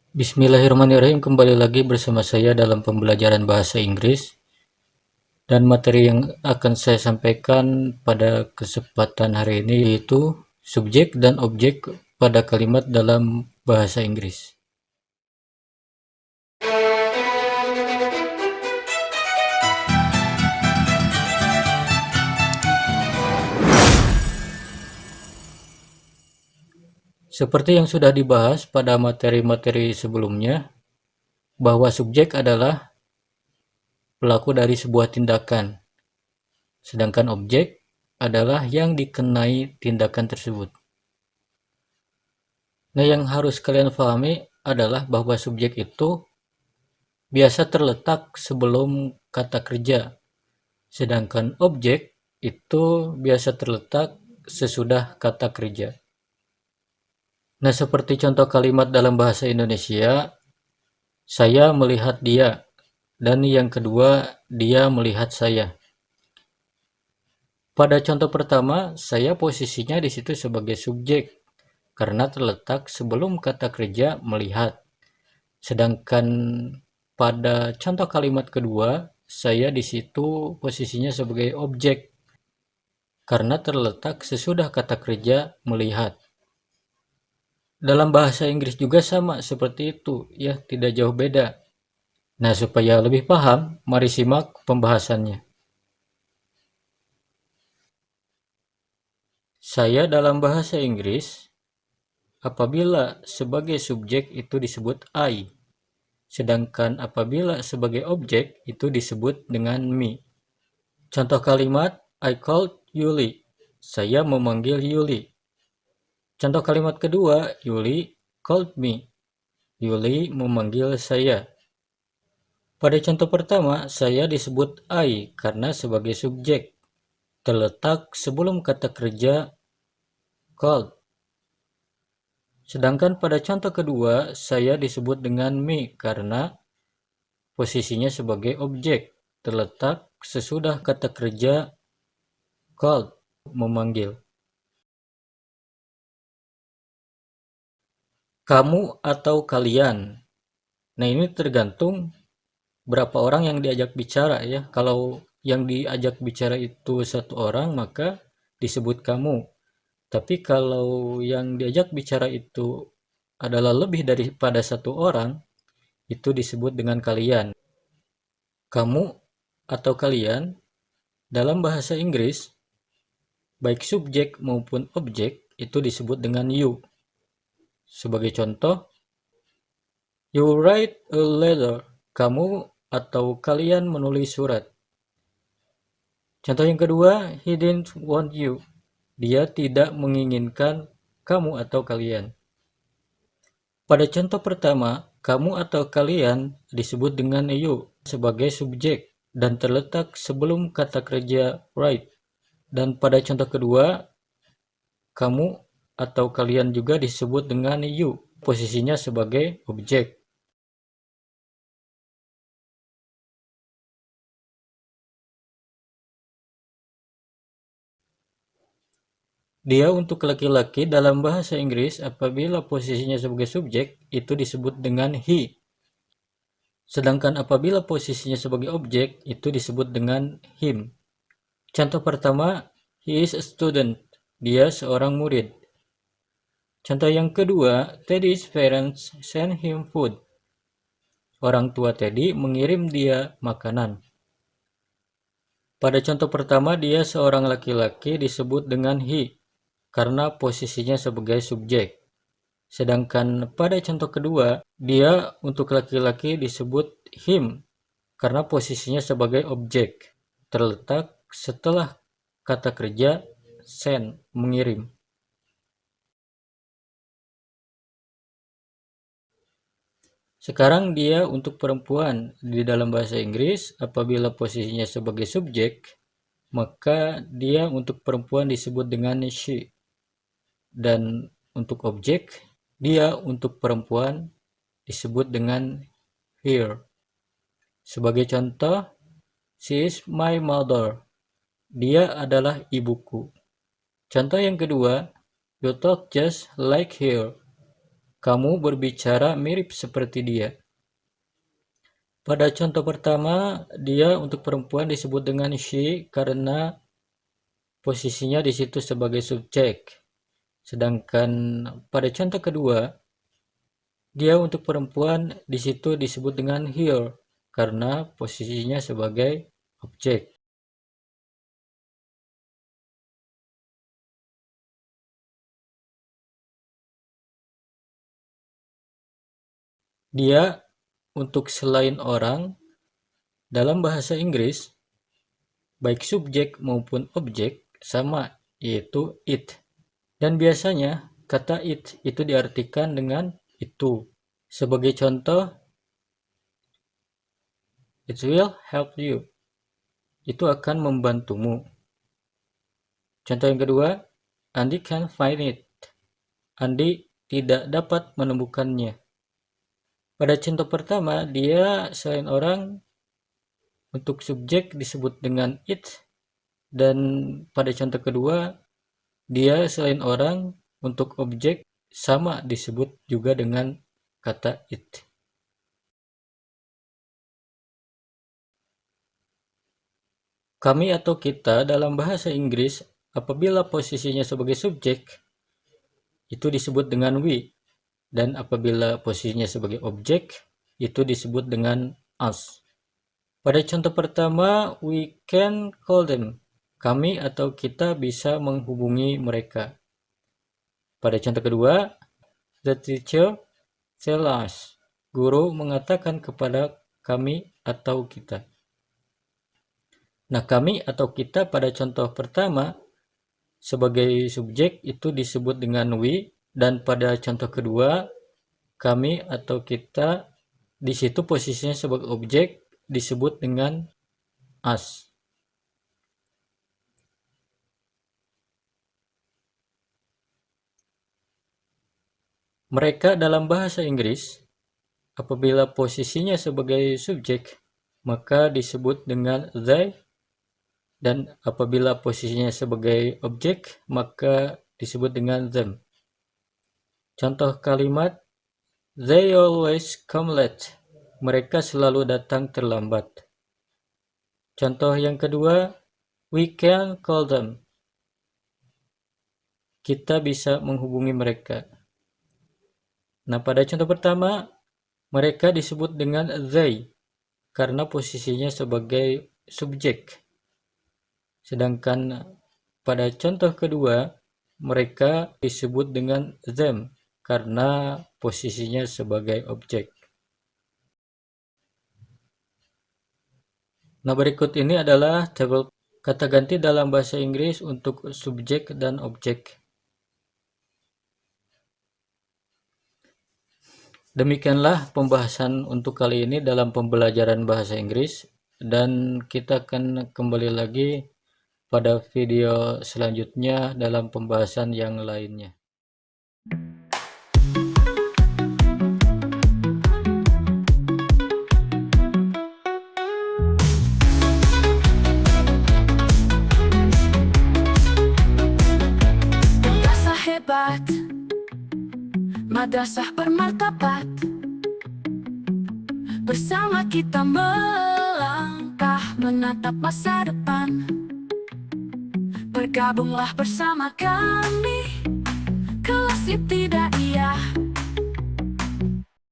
Bismillahirrahmanirrahim, kembali lagi bersama saya dalam pembelajaran bahasa Inggris, dan materi yang akan saya sampaikan pada kesempatan hari ini yaitu subjek dan objek pada kalimat dalam bahasa Inggris. Seperti yang sudah dibahas pada materi-materi sebelumnya, bahwa subjek adalah pelaku dari sebuah tindakan, sedangkan objek adalah yang dikenai tindakan tersebut. Nah, yang harus kalian pahami adalah bahwa subjek itu biasa terletak sebelum kata kerja, sedangkan objek itu biasa terletak sesudah kata kerja. Nah, seperti contoh kalimat dalam bahasa Indonesia, saya melihat dia, dan yang kedua, dia melihat saya. Pada contoh pertama, saya posisinya di situ sebagai subjek karena terletak sebelum kata kerja melihat. Sedangkan pada contoh kalimat kedua, saya di situ posisinya sebagai objek karena terletak sesudah kata kerja melihat. Dalam bahasa Inggris juga sama seperti itu, ya, tidak jauh beda. Nah, supaya lebih paham, mari simak pembahasannya. Saya dalam bahasa Inggris, apabila sebagai subjek itu disebut I, sedangkan apabila sebagai objek itu disebut dengan me. Contoh kalimat, I called Yuli. Saya memanggil Yuli. Contoh kalimat kedua, Yuli called me. Yuli memanggil saya. Pada contoh pertama, saya disebut I karena sebagai subjek, terletak sebelum kata kerja called. Sedangkan pada contoh kedua, saya disebut dengan me karena posisinya sebagai objek, terletak sesudah kata kerja called, memanggil. Kamu atau kalian. Nah, ini tergantung berapa orang yang diajak bicara, ya. Kalau yang diajak bicara itu satu orang, maka disebut kamu. Tapi kalau yang diajak bicara itu adalah lebih daripada satu orang, itu disebut dengan kalian. Kamu atau kalian dalam bahasa Inggris, baik subjek maupun objek, itu disebut dengan you. Sebagai contoh, you write a letter. Kamu atau kalian menulis surat. Contoh yang kedua, he didn't want you. Dia tidak menginginkan kamu atau kalian. Pada contoh pertama, kamu atau kalian disebut dengan you sebagai subjek dan terletak sebelum kata kerja write. Dan pada contoh kedua, kamu atau kalian juga disebut dengan you, posisinya sebagai objek. Dia untuk laki-laki dalam bahasa Inggris apabila posisinya sebagai subjek itu disebut dengan he. Sedangkan apabila posisinya sebagai objek itu disebut dengan him. Contoh pertama, he is a student. Dia seorang murid. Contoh yang kedua, Teddy's parents sent him food. Orang tua Teddy mengirim dia makanan. Pada contoh pertama, dia seorang laki-laki disebut dengan he karena posisinya sebagai subjek. Sedangkan pada contoh kedua, dia untuk laki-laki disebut him karena posisinya sebagai objek, terletak setelah kata kerja send, mengirim. Sekarang dia untuk perempuan di dalam bahasa Inggris, apabila posisinya sebagai subjek, maka dia untuk perempuan disebut dengan she. Dan untuk objek, dia untuk perempuan disebut dengan her. Sebagai contoh, she is my mother. Dia adalah ibuku. Contoh yang kedua, you talk just like her. Kamu berbicara mirip seperti dia. Pada contoh pertama, dia untuk perempuan disebut dengan she karena posisinya di situ sebagai subjek. Sedangkan pada contoh kedua, dia untuk perempuan di situ disebut dengan her karena posisinya sebagai objek. Dia untuk selain orang dalam bahasa Inggris, baik subjek maupun objek sama, yaitu it. Dan biasanya kata it itu diartikan dengan itu. Sebagai contoh, it will help you. Itu akan membantumu. Contoh yang kedua, Andy can't find it. Andi tidak dapat menemukannya. Pada contoh pertama, dia selain orang untuk subjek disebut dengan it, dan pada contoh kedua, dia selain orang untuk objek sama disebut juga dengan kata it. Kami atau kita dalam bahasa Inggris apabila posisinya sebagai subjek itu disebut dengan we, dan apabila posisinya sebagai objek itu disebut dengan us. Pada contoh pertama, we can call them. Kami atau kita bisa menghubungi mereka. Pada contoh kedua, the teacher tell us. Guru mengatakan kepada kami atau kita. Nah, kami atau kita pada contoh pertama sebagai subjek itu disebut dengan we, dan pada contoh kedua kami atau kita di situ posisinya sebagai objek disebut dengan us. Mereka dalam bahasa Inggris apabila posisinya sebagai subjek maka disebut dengan they, dan apabila posisinya sebagai objek maka disebut dengan them. Contoh kalimat, they always come late. Mereka selalu datang terlambat. Contoh yang kedua, we can call them. Kita bisa menghubungi mereka. Nah, pada contoh pertama, mereka disebut dengan they karena posisinya sebagai subjek. Sedangkan pada contoh kedua, mereka disebut dengan them karena posisinya sebagai objek. Nah, berikut ini adalah tabel kata ganti dalam bahasa Inggris untuk subjek dan objek. Demikianlah pembahasan untuk kali ini dalam pembelajaran bahasa Inggris, dan kita akan kembali lagi pada video selanjutnya dalam pembahasan yang lainnya. Madrasah hebat, madrasah bermartabat. Bersama kita melangkah menatap masa depan. Bergabunglah bersama kami, kelas ibtidaiyah.